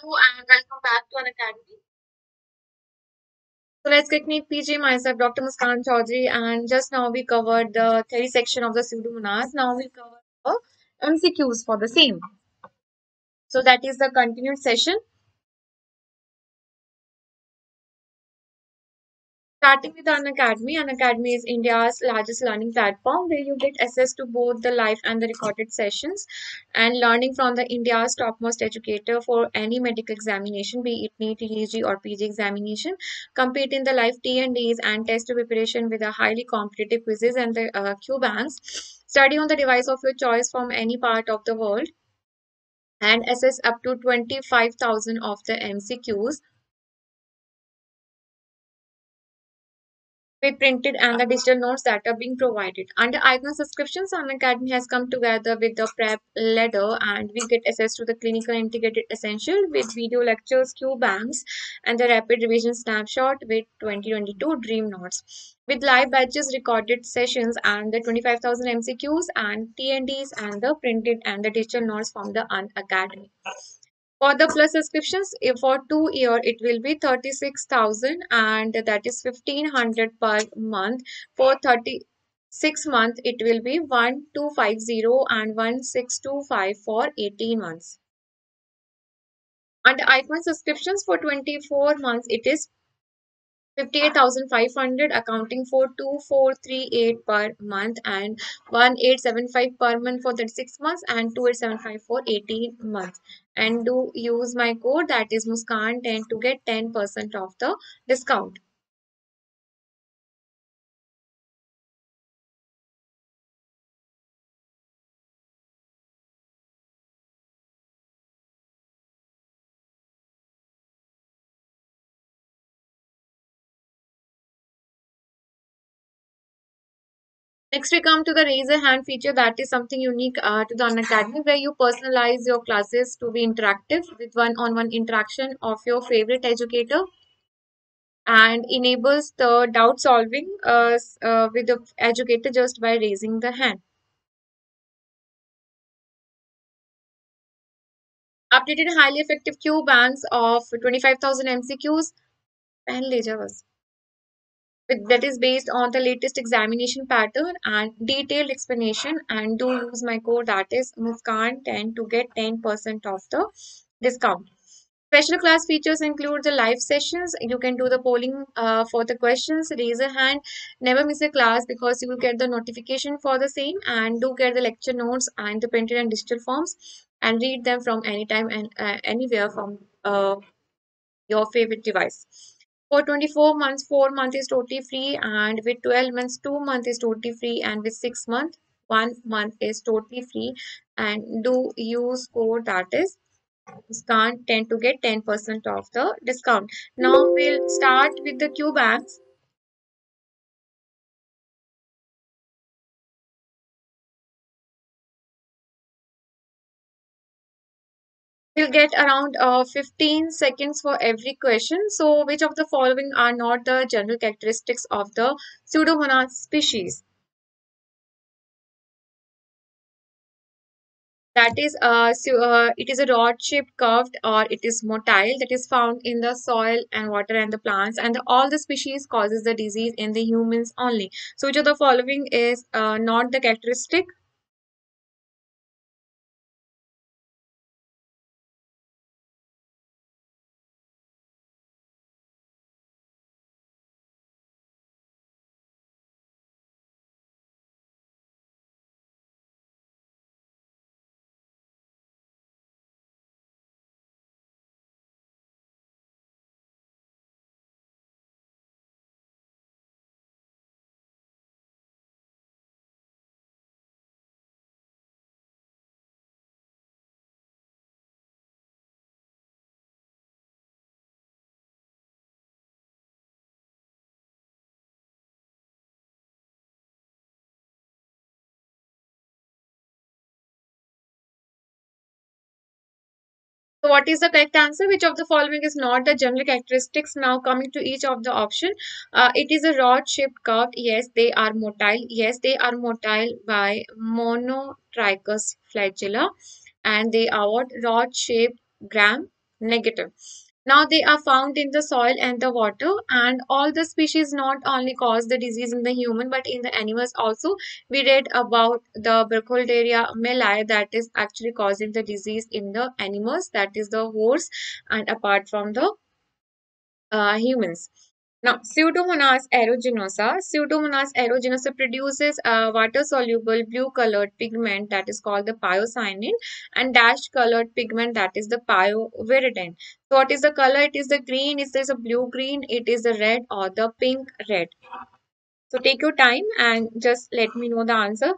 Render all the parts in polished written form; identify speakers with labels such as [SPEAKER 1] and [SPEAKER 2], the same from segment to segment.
[SPEAKER 1] Hello and welcome back to Unacademy. So let's get NEET PG. Myself, Dr. Muskan Chaudhary, and just now we covered the theory section of the Pseudomonas. Now we'll cover the MCQs for the same. So that is the continued session. Starting with Unacademy. Unacademy is India's largest learning platform where you get access to both the live and the recorded sessions and learning from the India's topmost educator for any medical examination, be it NEET, TG or PG examination. Compete in the live T&Ds and test preparation with a highly competitive quizzes and the QBanks. Study on the device of your choice from any part of the world and assess up to 25,000 of the MCQs be printed and the digital notes that are being provided. Under icon subscriptions, Unacademy has come together with the prep ladder and we get access to the clinical integrated essential with video lectures, Q banks, and the rapid revision snapshot with 2022 dream notes. With live batches, recorded sessions, and the 25,000 MCQs and TNDs and the printed and the digital notes from the Unacademy. For the plus subscriptions, for 2 year, it will be 36,000 and that is 1,500 per month. For 36 months, it will be 1,250 and 1,625 for 18 months. Under iPhone subscriptions for 24 months, it is 58,500 accounting for 2,438 per month and 1,875 per month for 36 months and 2,875 for 18 months. And do use my code that is Muskan10 to get 10% of the discount. Next, we come to the raise a hand feature that is something unique to the Unacademy where you personalize your classes to be interactive with one-on-one interaction of your favorite educator and enables the doubt solving with the educator just by raising the hand. Updated highly effective Q banks of 25,000 MCQs and ledgers. That is based on the latest examination pattern and detailed explanation. And do use my code that is Muskan10 to get 10% of the discount. Special class features include the live sessions. You can do the polling for the questions, raise a hand, never miss a class because you will get the notification for the same and do get the lecture notes and the printed and digital forms and read them from anytime and anywhere from your favorite device. For 24 months, 4 months is totally free and with 12 months, 2 months is totally free and with 6 months, 1 month is totally free and do use code that is discount 10 to get 10% off the discount. Now we'll start with the Q banks. We'll get around 15 seconds for every question. So which of the following are not the general characteristics of the Pseudomonas species? That is it is a rod shaped curved or it is motile that is found in the soil and water and the plants and all the species causes the disease in the humans only. So which of the following is not the characteristic? So what is the correct answer? Which of the following is not the general characteristics? Now coming to each of the option. It is a rod-shaped curve. Yes, they are motile. Yes, they are motile by monotrichous flagella. And they are what? Rod-shaped gram. negative. Now they are found in the soil and the water, and all the species not only cause the disease in the human but in the animals also. We read about the Burkholderia melli that is actually causing the disease in the animals, that is the horse, and apart from the humans. Now, Pseudomonas aeruginosa produces a water-soluble blue-colored pigment that is called the pyocyanin, and dash-colored pigment that is the pyoviridin. So, what is the color? It is the green. Is there a blue-green? It is the red or the pink-red. So, take your time and just let me know the answer.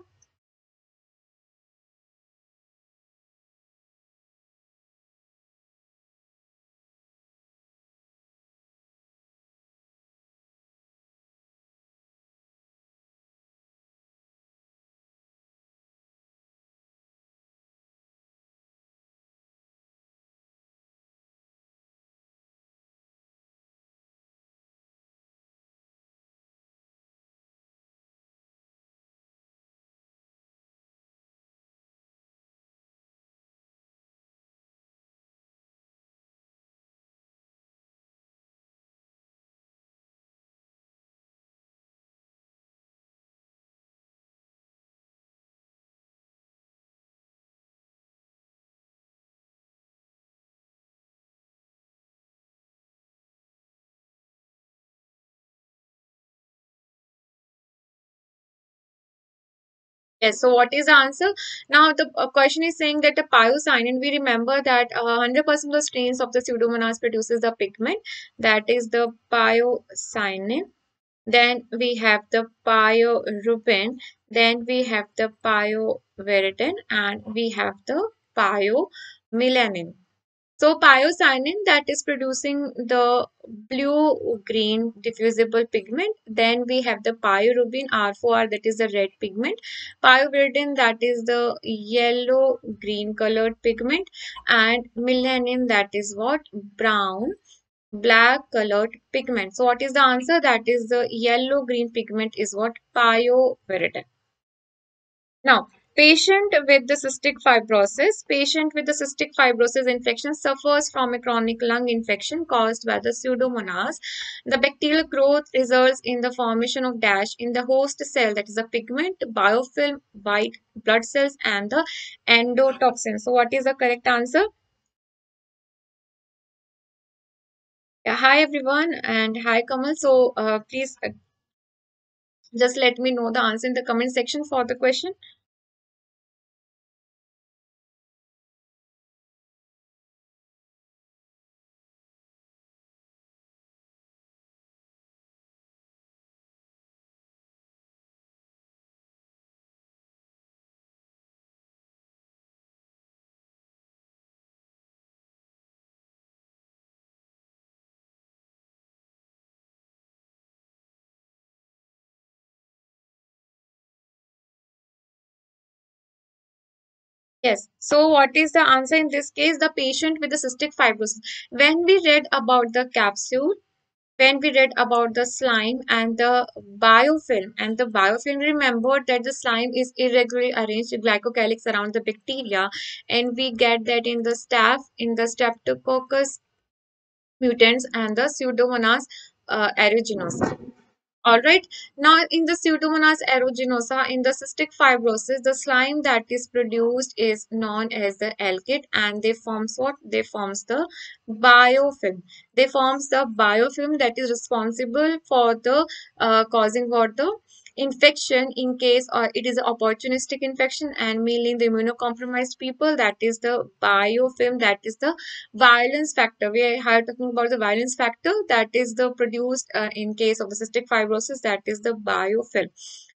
[SPEAKER 1] Yes, so what is the answer? Now, the question is saying that the pyocyanin, we remember that 100% of the strains of the Pseudomonas produces the pigment, that is the pyocyanin. Then we have the pyorubin, then we have the pyoviridin, and we have the pyomelanin. So pyocyanin that is producing the blue-green diffusible pigment. Then we have the pyorubin R4R that is the red pigment. Pyoviridin that is the yellow-green colored pigment. And melanin that is what? Brown black colored pigment. So what is the answer? That is the yellow green pigment is what? Pyoviridin. Now, patient with the cystic fibrosis infection suffers from a chronic lung infection caused by the Pseudomonas. The bacterial growth results in the formation of dash in the host cell, that is the pigment, biofilm, white blood cells, and the endotoxin. So, what is the correct answer? Yeah, hi everyone, and hi Kamal. So, please just let me know the answer in the comment section for the question. Yes. So, what is the answer in this case? The patient with the cystic fibrosis. When we read about the capsule, when we read about the slime and the biofilm, remember that the slime is irregularly arranged glycocalyx around the bacteria, and we get that in the staph, in the streptococcus mutants, and the Pseudomonas aeruginosa. All right. Now, in the Pseudomonas aeruginosa, in the cystic fibrosis, the slime that is produced is known as the alkyd, and they forms what? They forms the biofilm. They forms the biofilm that is responsible for the causing what the infection in case or it is an opportunistic infection and mainly in the immunocompromised people, that is the biofilm, that is the violence factor. We are talking about the violence factor that is the produced in case of the cystic fibrosis, that is the biofilm.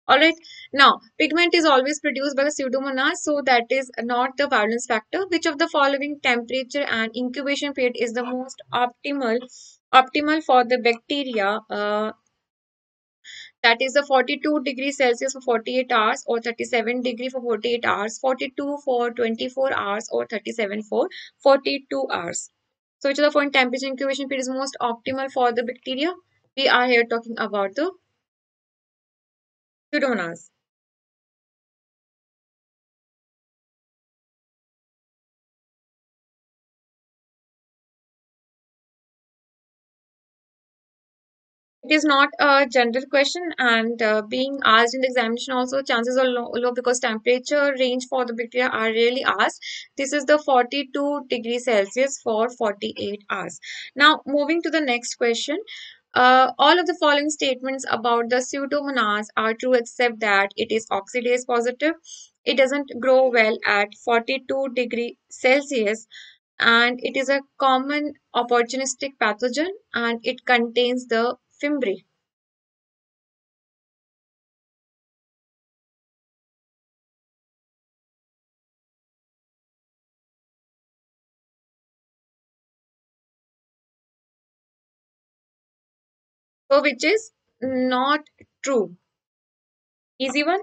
[SPEAKER 1] All right. Now, pigment is always produced by the Pseudomonas, so that is not the violence factor. Which of the following temperature and incubation period is the most optimal for the bacteria? That is the 42 degrees Celsius for 48 hours or 37 degree for 48 hours, 42 for 24 hours or 37 for 42 hours. So which of the following temperature incubation period is most optimal for the bacteria? We are here talking about the Pseudomonas. It is not a general question, and being asked in the examination also chances are low because temperature range for the bacteria are rarely asked. This is the 42 degrees Celsius for 48 hours. Now, moving to the next question. All of the following statements about the Pseudomonas are true except that it is oxidase positive. It doesn't grow well at 42 degrees Celsius, and it is a common opportunistic pathogen, and it contains the fimbriae. So which is not true. Easy one.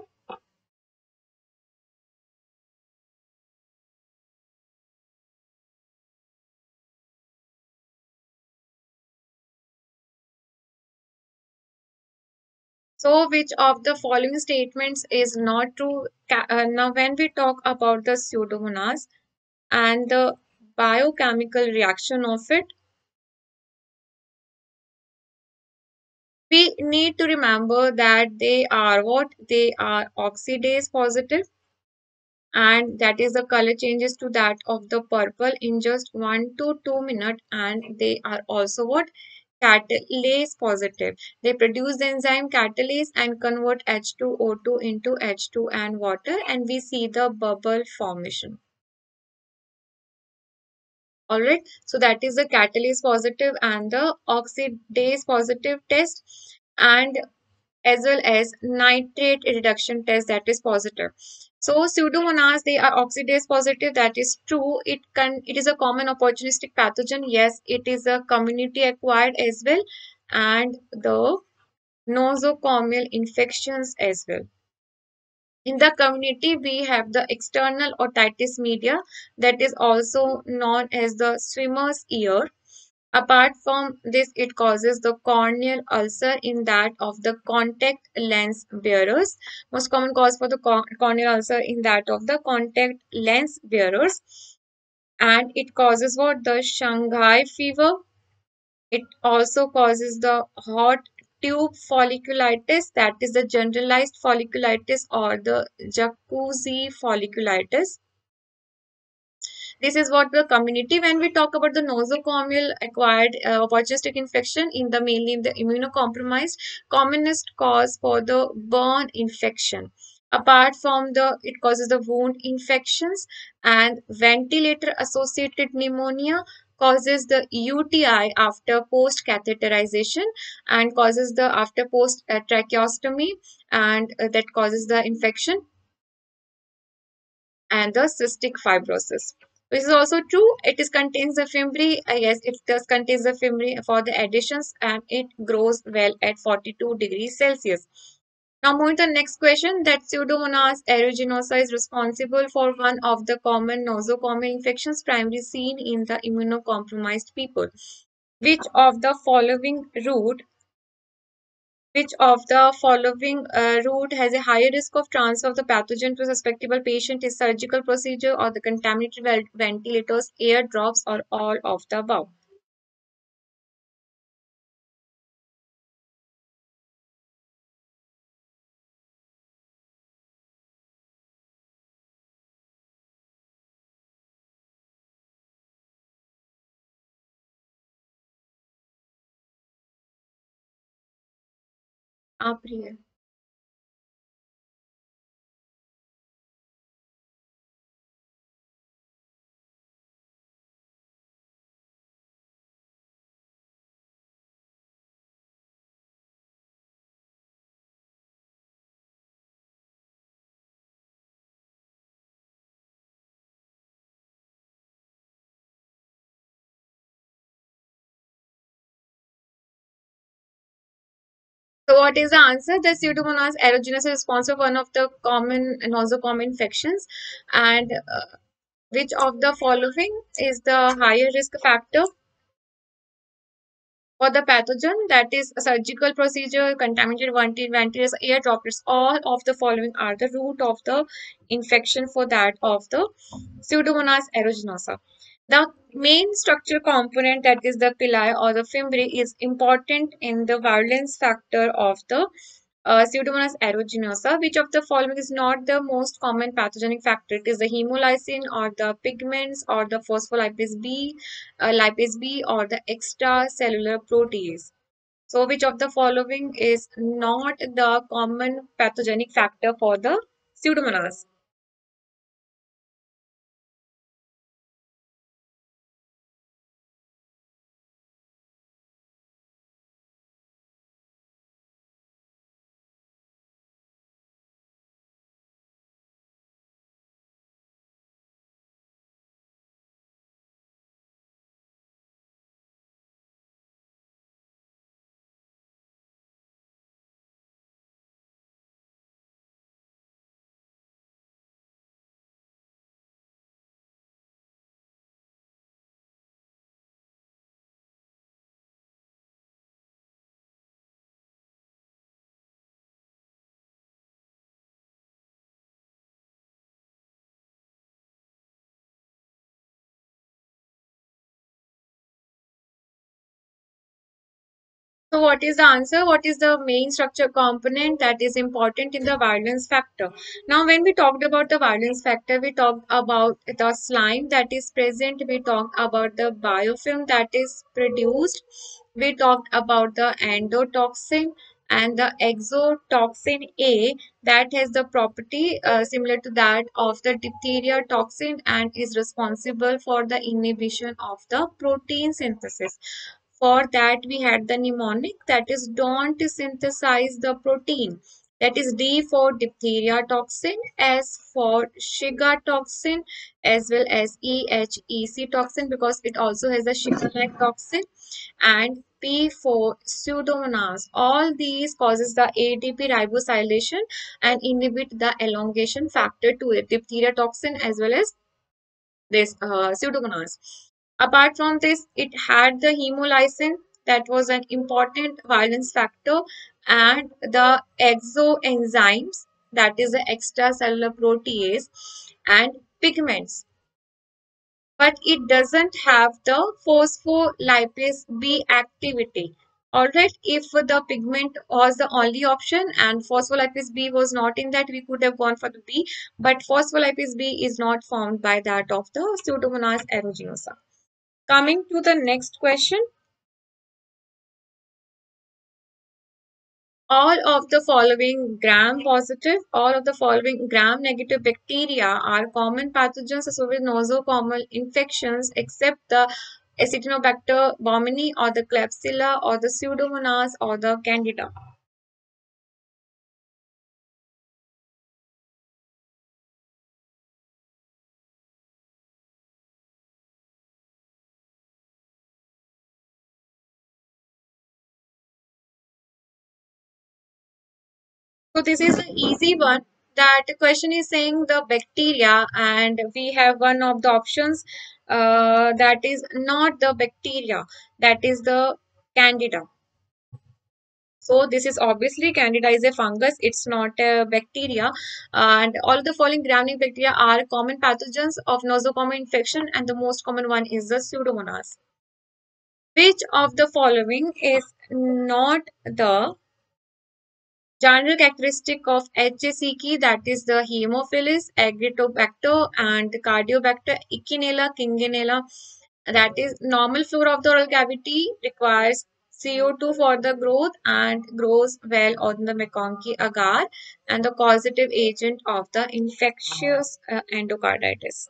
[SPEAKER 1] So which of the following statements is not true? Now when we talk about the Pseudomonas and the biochemical reaction of it, we need to remember that they are what? They are oxidase positive, and that is the color changes to that of the purple in just 1 to 2 minutes, and they are also what? Catalase positive. They produce the enzyme catalase and convert H2O2 into H2 and water, and we see the bubble formation. All right, so that is the catalase positive and the oxidase positive test, and as well as nitrate reduction test, that is positive. So Pseudomonas, they are oxidase positive, that is true. It is a common opportunistic pathogen. Yes, it is a community acquired as well, and the nosocomial infections as well. In the community, we have the external otitis media, that is also known as the swimmer's ear. Apart from this, it causes the corneal ulcer in that of the contact lens bearers. Most common cause for the corneal ulcer in that of the contact lens bearers. And it causes what? The Shanghai fever. It also causes the hot tube folliculitis, that is the generalized folliculitis or the jacuzzi folliculitis. This is what the community. When we talk about the nosocomial acquired opportunistic infection in the mainly in the immunocompromised, commonest cause for the burn infection. Apart from the, it causes the wound infections, and ventilator associated pneumonia causes the UTI after post catheterization, and causes the after post tracheostomy, and that causes the infection, and the cystic fibrosis. This is also true. It is contains the fimbriae. Yes, it does contains the fimbriae for the additions, and it grows well at 42 degrees Celsius. Now moving to the next question, that Pseudomonas aeruginosa is responsible for one of the common nosocomial infections primarily seen in the immunocompromised people. Which of the following route Which of the following route has a higher risk of transfer of the pathogen to a susceptible patient? Is surgical procedure or the contaminated ventilators, air drops, or all of the above? Apriya. So what is the answer? The Pseudomonas aeruginosa is responsible for one of the common nosocomial infections, and which of the following is the higher risk factor? For the pathogen, that is a surgical procedure, contaminated ventilators, air droplets, all of the following are the root of the infection for that of the Pseudomonas aeruginosa. The main structure component, that is the pili or the fimbriae, is important in the virulence factor of the Pseudomonas aeruginosa. Which of the following is not the most common pathogenic factor? It is the hemolysin or the pigments or the lipase B or the extracellular protease. So, which of the following is not the common pathogenic factor for the Pseudomonas? So what is the answer? What is the main structure component that is important in the virulence factor? Now, when we talked about the virulence factor, we talked about the slime that is present. We talked about the biofilm that is produced. We talked about the endotoxin and the exotoxin A that has the property similar to that of the diphtheria toxin and is responsible for the inhibition of the protein synthesis. For that, we had the mnemonic that is don't synthesize the protein. That is D for diphtheria toxin, S for Shiga toxin, as well as EHEC toxin because it also has a Shiga-like toxin, and P for Pseudomonas. All these causes the ATP ribosylation and inhibit the elongation factor to it, diphtheria toxin as well as this Pseudomonas. Apart from this, it had the hemolysin that was an important valence factor and the exoenzymes that is the extracellular protease and pigments, but it doesn't have the phospholipase B activity. Alright, if the pigment was the only option and phospholipase B was not in that, we could have gone for the B, but phospholipase B is not found by that of the Pseudomonas aeruginosa. Coming to the next question, all of the following gram negative bacteria are common pathogens associated with nosocomial infections except the Acinetobacter baumannii or the Klebsiella or the Pseudomonas or the Candida. So this is an easy one. That question is saying the bacteria, and we have one of the options that is not the bacteria, that is the Candida. So this is obviously Candida is a fungus, it's not a bacteria. And all of the following gram-negative bacteria are common pathogens of nosocomial infection, and the most common one is the Pseudomonas. Which of the following is not the general characteristic of HACK, that is the Haemophilus, Agrobacter, and Cardiobacter, Echinella, Kinginella, that is normal flora of the oral cavity requires CO2 for the growth and grows well on the McConkey agar and the causative agent of the infectious endocarditis.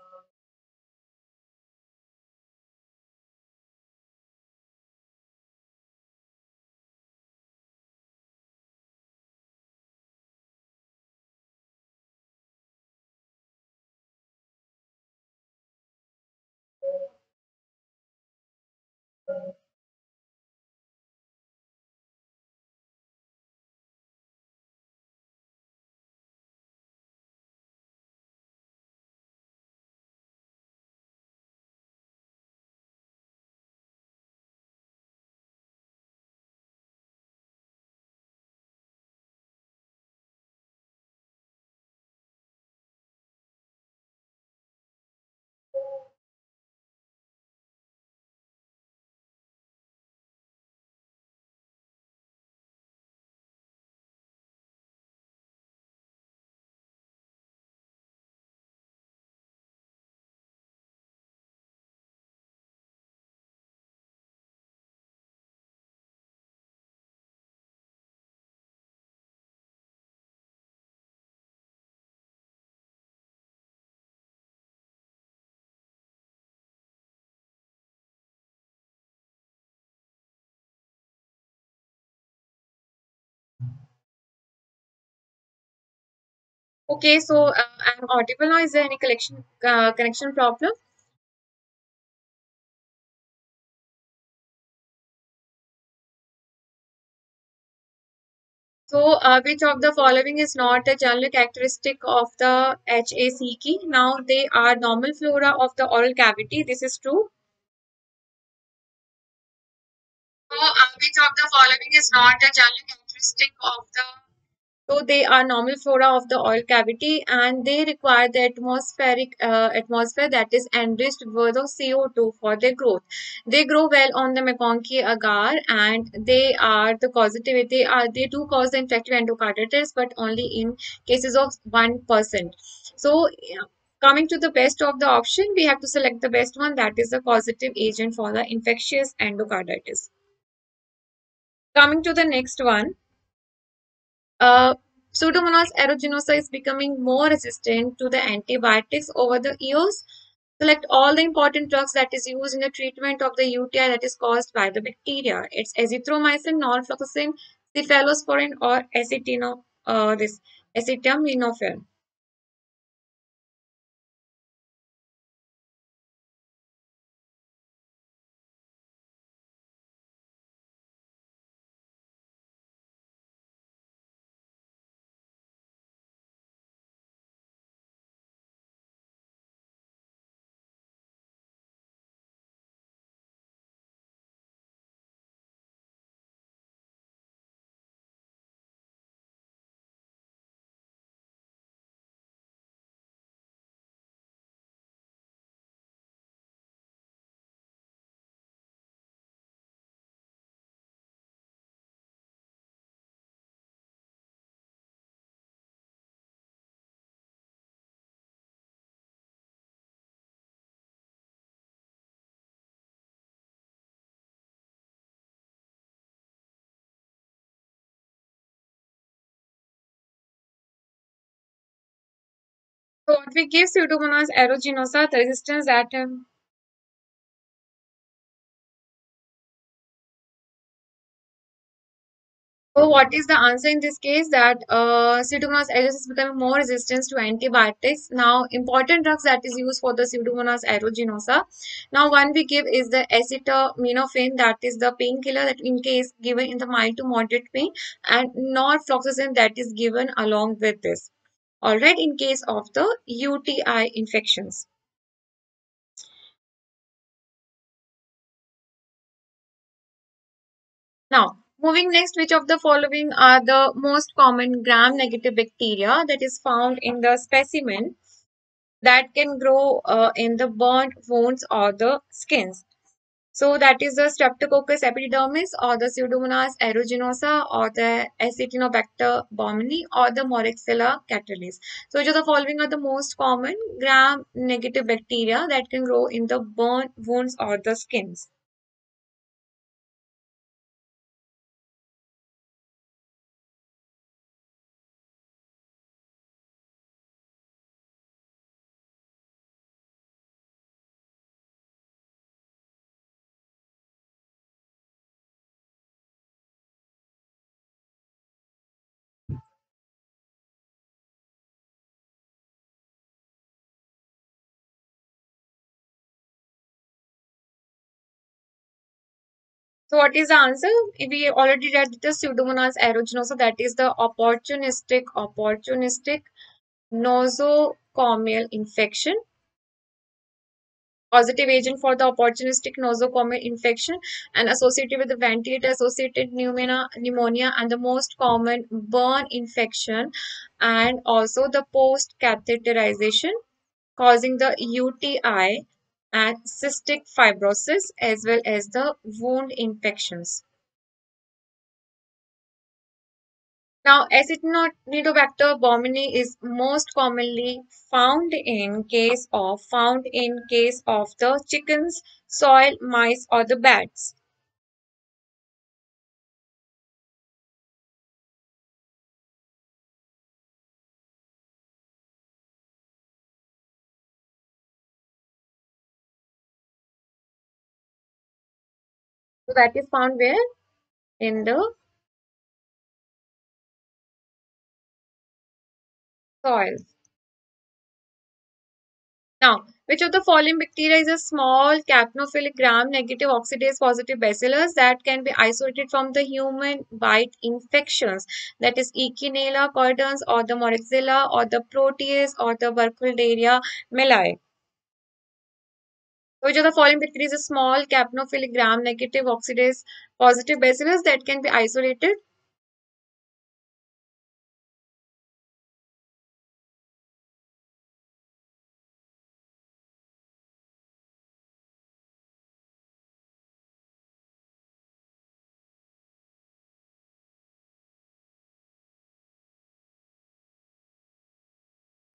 [SPEAKER 1] Okay, so I'm audible now. Is there any connection problem? So, which of the following is not a general characteristic of the HAC key? Now, they are normal flora of the oral cavity. This is true. So, which of the following is not a general characteristic of the so they are normal flora of the oil cavity and they require the atmospheric atmosphere that is enriched with of CO2 for their growth. They grow well on the McConkey agar and they are the causative. They do cause the infective endocarditis, but only in cases of 1%. So yeah, coming to the best of the option, we have to select the best one that is the causative agent for the infectious endocarditis. Coming to the next one. Uh, Pseudomonas aeruginosa is becoming more resistant to the antibiotics over the years. Select all the important drugs that is used in the treatment of the UTI that is caused by the bacteria. It's azithromycin, norfloxacin, cephalosporin, or acetaminophen. So what we give Pseudomonas aeruginosa, the resistance that so what is the answer in this case? That Pseudomonas aeruginosa is becoming more resistant to antibiotics. Now, important drugs that is used for the Pseudomonas aeruginosa. Now, one we give is the acetaminophen, that is the painkiller that in case given in the mild to moderate pain, and norfloxacin that is given along with this. All right, in case of the UTI infections. Now, moving next, which of the following are the most common gram-negative bacteria that is found in the specimen that can grow in the burnt wounds or the skins? So that is the Streptococcus epidermis or the Pseudomonas aeruginosa or the Acinetobacter baumannii or the Moraxella catalyst. So which of the following are the most common gram-negative bacteria that can grow in the burnt wounds or the skins? So what is the answer? We already read the Pseudomonas aeruginosa, that is the opportunistic nosocomial infection, positive agent for the opportunistic nosocomial infection and associated with the ventilator associated pneumonia and the most common burn infection and also the post catheterization causing the UTI and cystic fibrosis as well as the wound infections. Now, Acinetobacter baumannii is most commonly found in case of the chickens, soil, mice, or the bats. So that is found where? In the soils. Now, which of the following bacteria is a small capnophilic gram-negative oxidase positive bacillus that can be isolated from the human bite infections? That is Echinella cordons or the Moraxilla or the Protease or the Burkholderia melai. Which of the following bacteria is a small capnophilic gram-negative oxidase positive bacillus that can be isolated?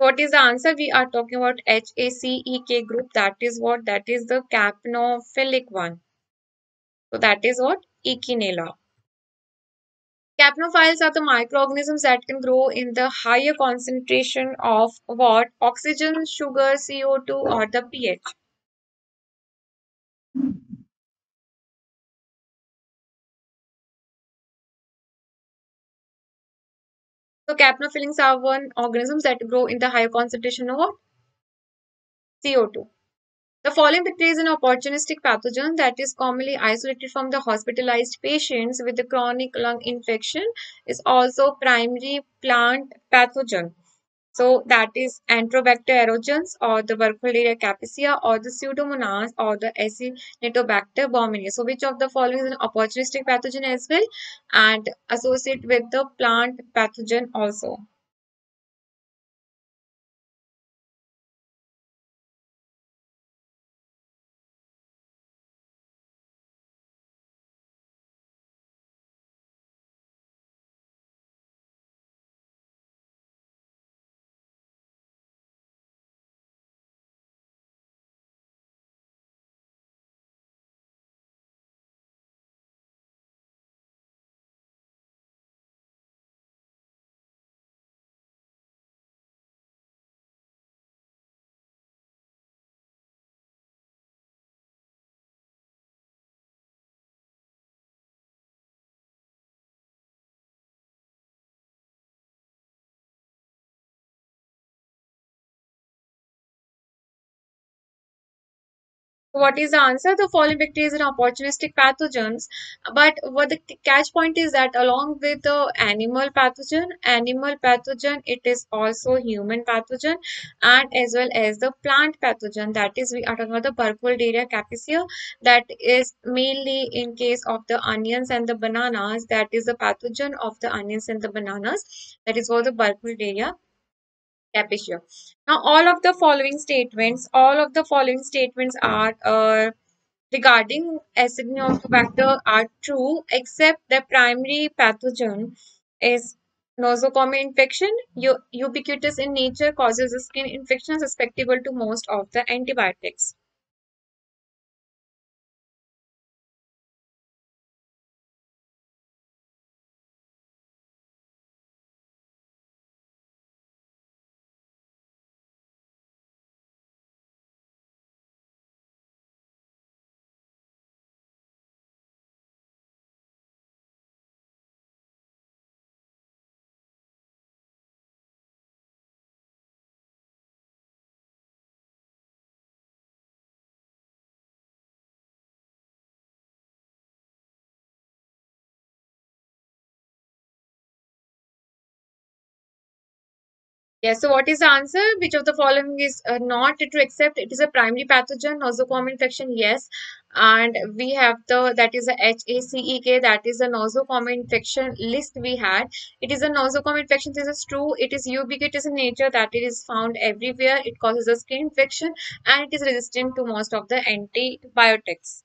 [SPEAKER 1] What is the answer? We are talking about HACEK group. That is what? That is the capnophilic one. So that is what? Echinella. Capnophiles are the microorganisms that can grow in the higher concentration of what? Oxygen, sugar, CO2 or the pH. So capnophilins are one organisms that grow in the higher concentration of what? CO2. The following bacteria is an opportunistic pathogen that is commonly isolated from the hospitalized patients with the chronic lung infection, is also primary plant pathogen. So that is Enterobacter aerogenes or the Burkholderia capicea or the Pseudomonas or the Acinetobacter baumannii. So which of the following is an opportunistic pathogen as well and associate with the plant pathogen also? What is the answer? The following bacteria are opportunistic pathogens. But what the catch point is that along with the animal pathogen, it is also human pathogen and as well as the plant pathogen. That is, we are talking about the Burkholderia capicea. That is mainly in case of the onions and the bananas. That is the pathogen of the onions and the bananas. That is for the Burkholderia capitio. Now, all of the following statements are regarding Acinetobacter are true, except the primary pathogen is nosocomial infection, ubiquitous in nature, causes a skin infection susceptible to most of the antibiotics. Yes, so what is the answer? Which of the following is not to accept? It is a primary pathogen, nosocomial infection, yes. And we have that is a HACEK, that is a nosocomial infection list we had. It is a nosocomial infection, this is true. It is ubiquitous in nature, that it is found everywhere. It causes a skin infection and it is resistant to most of the antibiotics.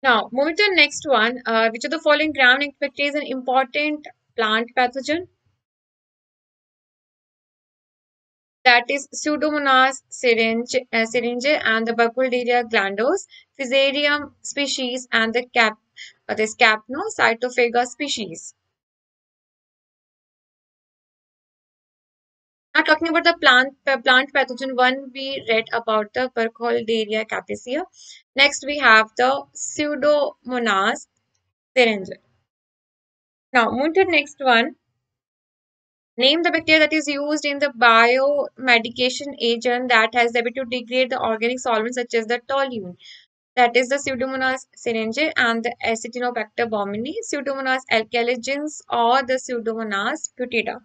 [SPEAKER 1] Now, moving to the next one, which of the following gram-negative bacteria is an important plant pathogen? That is Pseudomonas syringae and the Burkholderia glandos, Fusarium species, and the this Capnocytophaga species. Now talking about the plant pathogen one, we read about the Burkholderia capicea. Next we have the Pseudomonas syringe. Now, move to the next one. Name the bacteria that is used in the biomedication agent that has the ability to degrade the organic solvents such as the toluene. That is the Pseudomonas syringae and the Acinetobacter baumannii, Pseudomonas alkaligenes, or the Pseudomonas putida.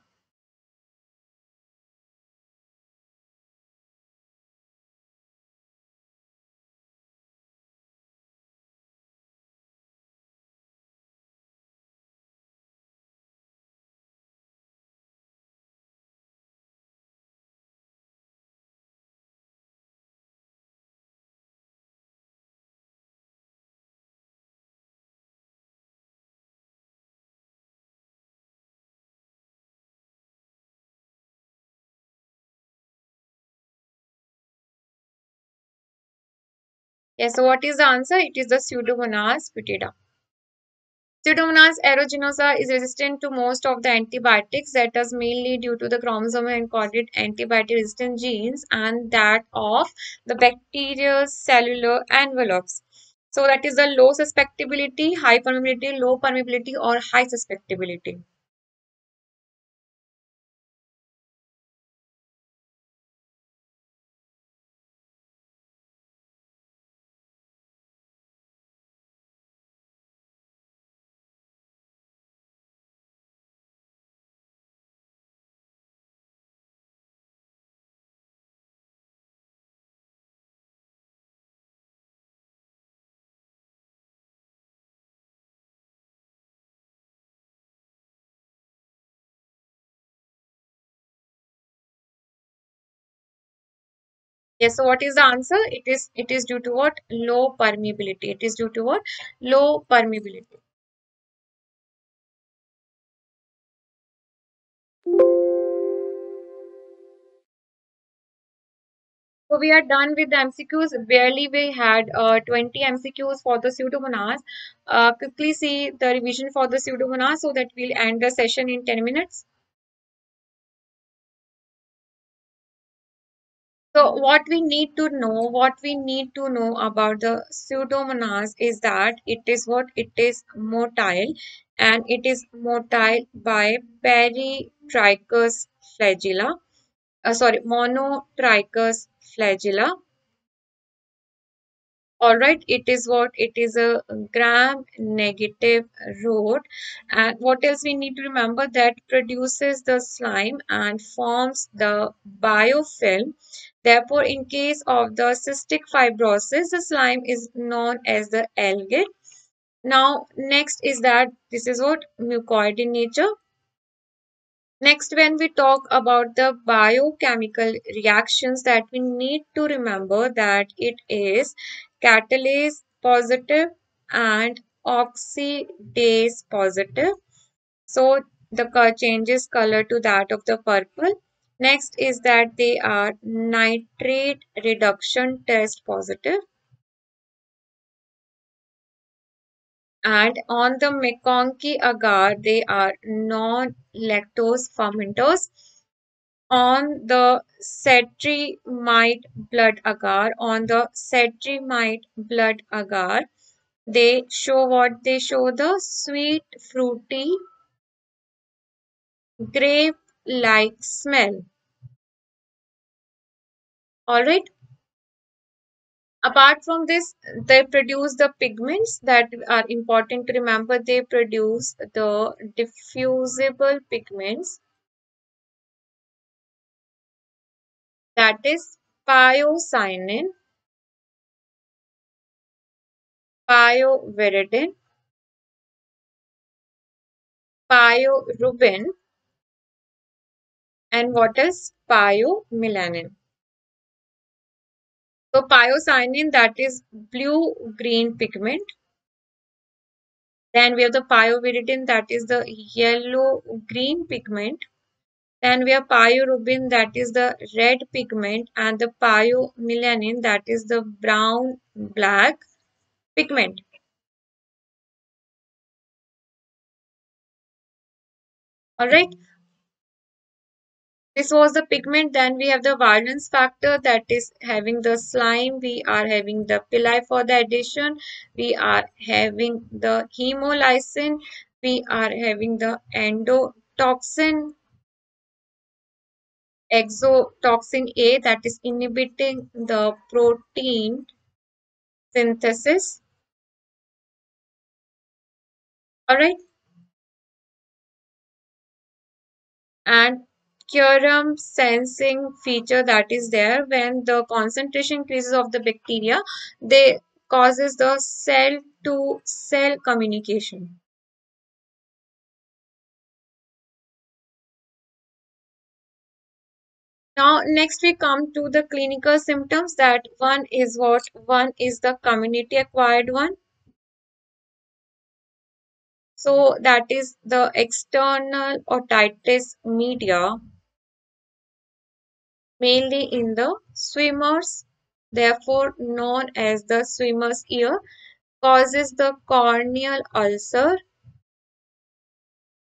[SPEAKER 1] Yes, so what is the answer? It is the Pseudomonas putida. Pseudomonas aeruginosa is resistant to most of the antibiotics. That is mainly due to the chromosomal encoded antibiotic resistant genes and that of the bacterial cellular envelopes. So that is the low susceptibility, high permeability, low permeability, or high susceptibility. Yes, so what is the answer? It is due to what? Low permeability. It is due to what? Low permeability. So we are done with the MCQs. Barely we had 20 MCQs for the Pseudomonas. Quickly see the revision for the Pseudomonas so that we'll end the session in 10 minutes. So what we need to know about the Pseudomonas is that it is what? It is motile and it is motile by peritrichous flagella. Monotrichous flagella. All right, it is what? It is a gram negative road. And what else we need to remember? That produces the slime and forms the biofilm. Therefore, in case of the cystic fibrosis, the slime is known as the algae. Now, next is that this is what? Mucoid in nature. Next, when we talk about the biochemical reactions that we need to remember that it is catalase positive and oxidase positive. So the changes color to that of the purple. Next is that they are nitrate reduction test positive. And on the McConkey agar, they are non-lactose fermenters. On the cetrimide blood agar, they show what? They show the sweet, fruity, grape-like smell. All right. Apart from this, they produce the pigments that are important to remember. They produce the diffusible pigments, that is pyocyanin, pyoviridin, pyorubin, and what is pyomelanin. So pyocyanin, that is blue-green pigment. Then we have the pyoviridin, that is the yellow-green pigment. Then we have pyorubin, that is the red pigment, and the pyomelanin, that is the brown-black pigment. All right. This was the pigment. Then we have the valence factor, that is having the slime. We are having the pili for the addition. We are having the hemolysin. We are having the endotoxin, exotoxin A, that is inhibiting the protein synthesis. Alright. And quorum sensing feature, that is there when the concentration increases of the bacteria, they causes the cell to cell communication. Now next we come to the clinical symptoms, that one is what? One is the community acquired one. So that is the external otitis media, mainly in the swimmers, therefore known as the swimmer's ear, causes the corneal ulcer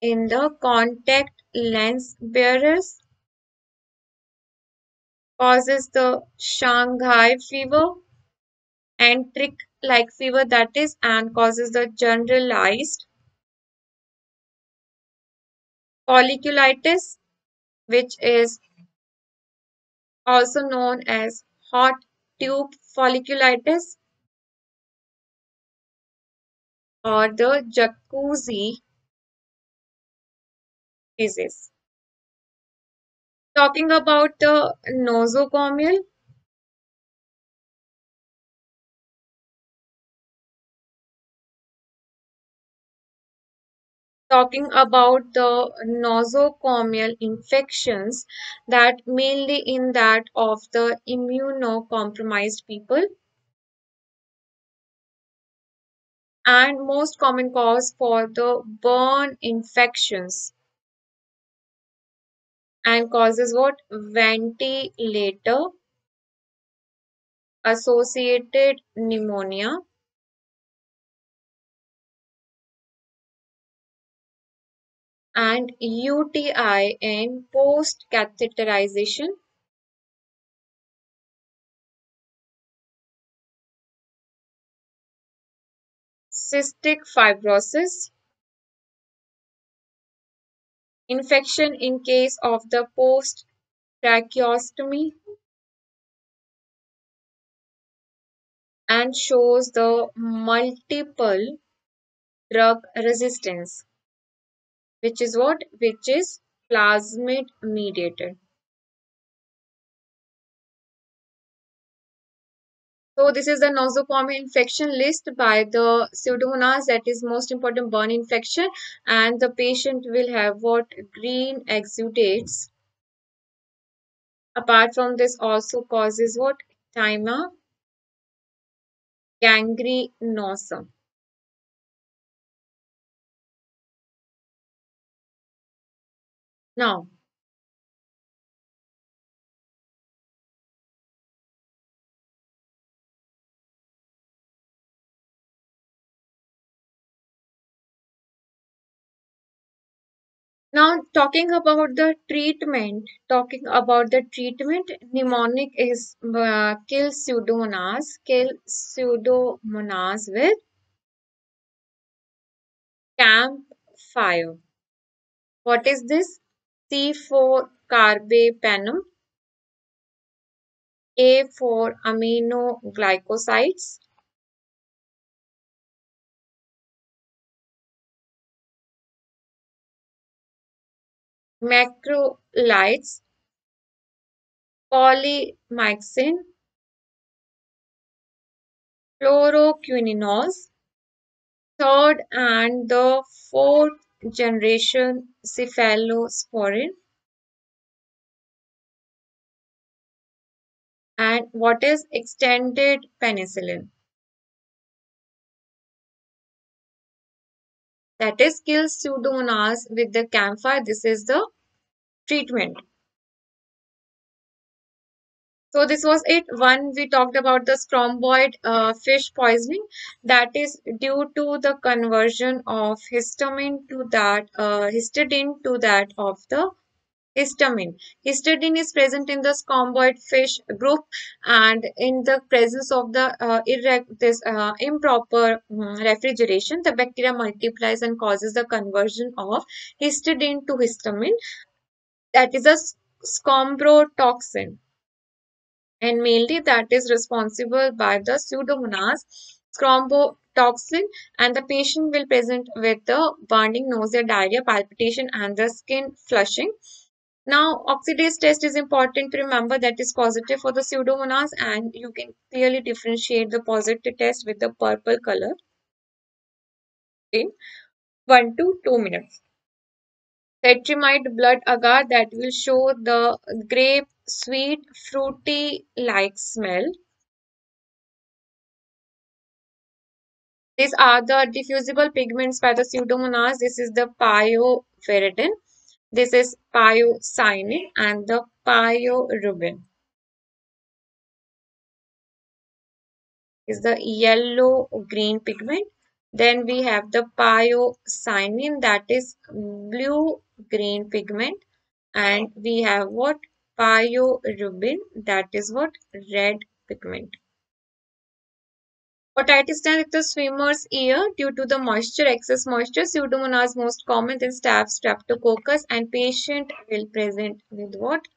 [SPEAKER 1] in the contact lens bearers, causes the Shanghai fever, enteric-like fever, that is, and causes the generalized folliculitis, which is also known as hot tube folliculitis or the jacuzzi disease. Talking about the nosocomial, talking about the nosocomial infections, that mainly in that of the immunocompromised people, and most common cause for the burn infections, and causes what? Ventilator associated pneumonia, and UTI in post catheterization. Cystic fibrosis, infection in case of the post tracheostomy, and shows the multiple drug resistance, which is what? Which is plasmid mediated. So this is the nosocomial infection list by the Pseudomonas, that is most important burn infection, and the patient will have what? Green exudates. Apart from this, also causes what? Ecthyma gangrenosa. Now, talking about the treatment, mnemonic is kill Pseudomonas with campfire. What is this? C for carbapenem, A for aminoglycosides, macrolides, polymyxin, fluoroquinones, third and the fourth generation cephalosporin, and what is extended penicillin. That is kills Pseudomonas with the camphor. This is the treatment. So this was it. One, we talked about the stromboid fish poisoning, that is due to the conversion of histidine to that of the Histamine. Histidine is present in the scorboid fish group, and in the presence of the improper refrigeration, the bacteria multiplies and causes the conversion of histidine to histamine. That is a scombrotoxin, and mainly that is responsible by the Pseudomonas Aeruginosa, and the patient will present with the burning, nausea, diarrhea, palpitation, and the skin flushing. Now, oxidase test is important to remember, that is positive for the Pseudomonas, and you can clearly differentiate the positive test with the purple color in 1 to 2 minutes. Cetrimide blood agar, that will show the grape sweet fruity like smell. These are the diffusible pigments by the Pseudomonas. This is the pyoveridin, this is pyocyanin, and the pyorubin is the yellow green pigment. Then we have the pyocyanin, that is blue green pigment, and we have what? Pyorubin, that is what? Red pigment. Otitis done with the swimmer's ear due to the moisture, excess moisture. Pseudomonas most common, then staph, streptococcus, and patient will present with what?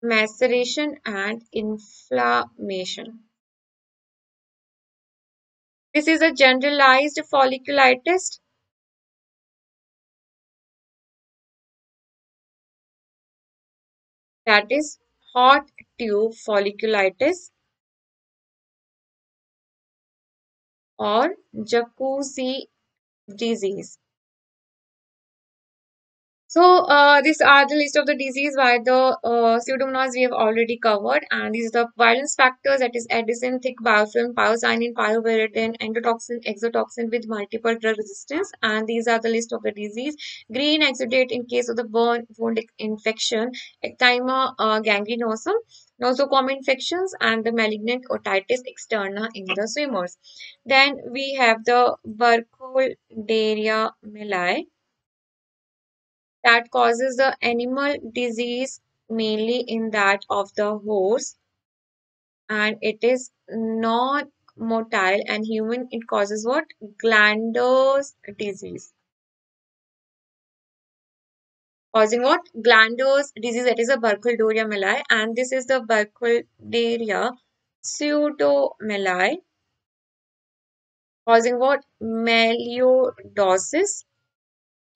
[SPEAKER 1] Maceration and inflammation. This is a generalized folliculitis, that is hot tube folliculitis or jacuzzi disease. So, these are the list of the disease by the Pseudomonas we have already covered, and these are the valence factors, that is adenosine, thick biofilm, pyocyanin, pyoveridin, endotoxin, exotoxin with multiple drug resistance, and these are the list of the disease. Green exudate in case of the burn wound infection, ecthyma gangrenosum, nosocomial infections, and the malignant otitis externa in the swimmers. Then we have the Burkholderia melli, that causes the animal disease mainly in that of the horse, and it is non-motile, and human it causes what? Glanders disease. Causing what? Glanders disease, that is a Burkholderia melli, and this is the Burkholderia pseudomeli, causing what? Melioidosis,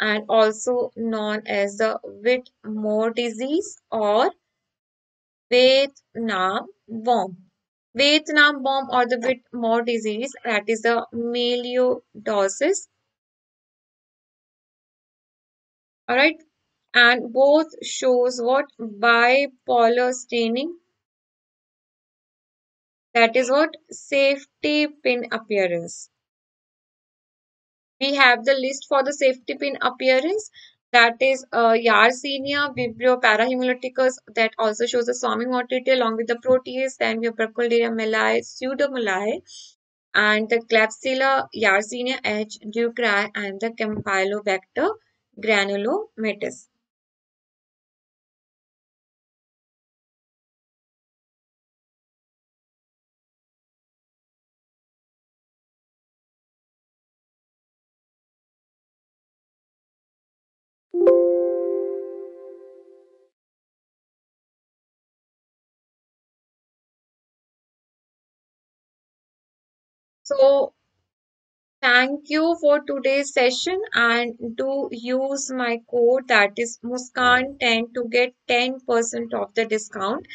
[SPEAKER 1] and also known as the Whitmore disease or Vietnam bomb. Vietnam bomb or the Whitmore disease, that is the melioidosis. Alright. And both shows what? Bipolar staining. That is what? Safety pin appearance. We have the list for the safety pin appearance. That is Yersinia vibrio parahemolyticus, that also shows the swarming motility along with the protease. Then we have Burkholderia melli, Pseudomeli, and the Klebsiella, Yersinia H. ducreyi, and the Campylobacter granulomatis. So, thank you for today's session, and do use my code, that is Muskan10, to get 10% of the discount.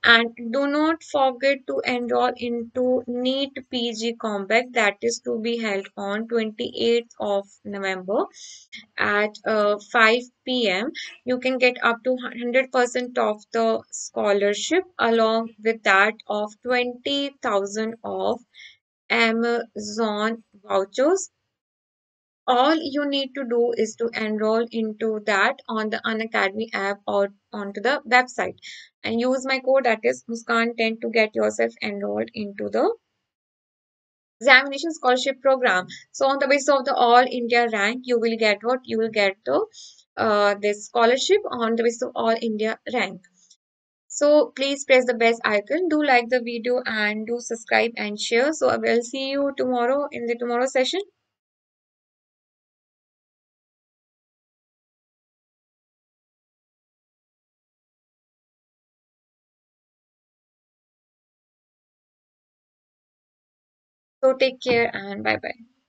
[SPEAKER 1] And do not forget to enroll into NEET PG comeback, that is to be held on 28th of November at 5 p.m. You can get up to 100% of the scholarship, along with that of 20,000 of Amazon vouchers. All you need to do is to enroll into that on the Unacademy app or onto the website, and use my code, that is Muskan10, to get yourself enrolled into the examination scholarship program. So on the basis of the all India rank, you will get what? You will get the this scholarship on the basis of all India rank. So please press the best icon. Do like the video and do subscribe and share. So I will see you tomorrow in the tomorrow session. So take care and bye bye.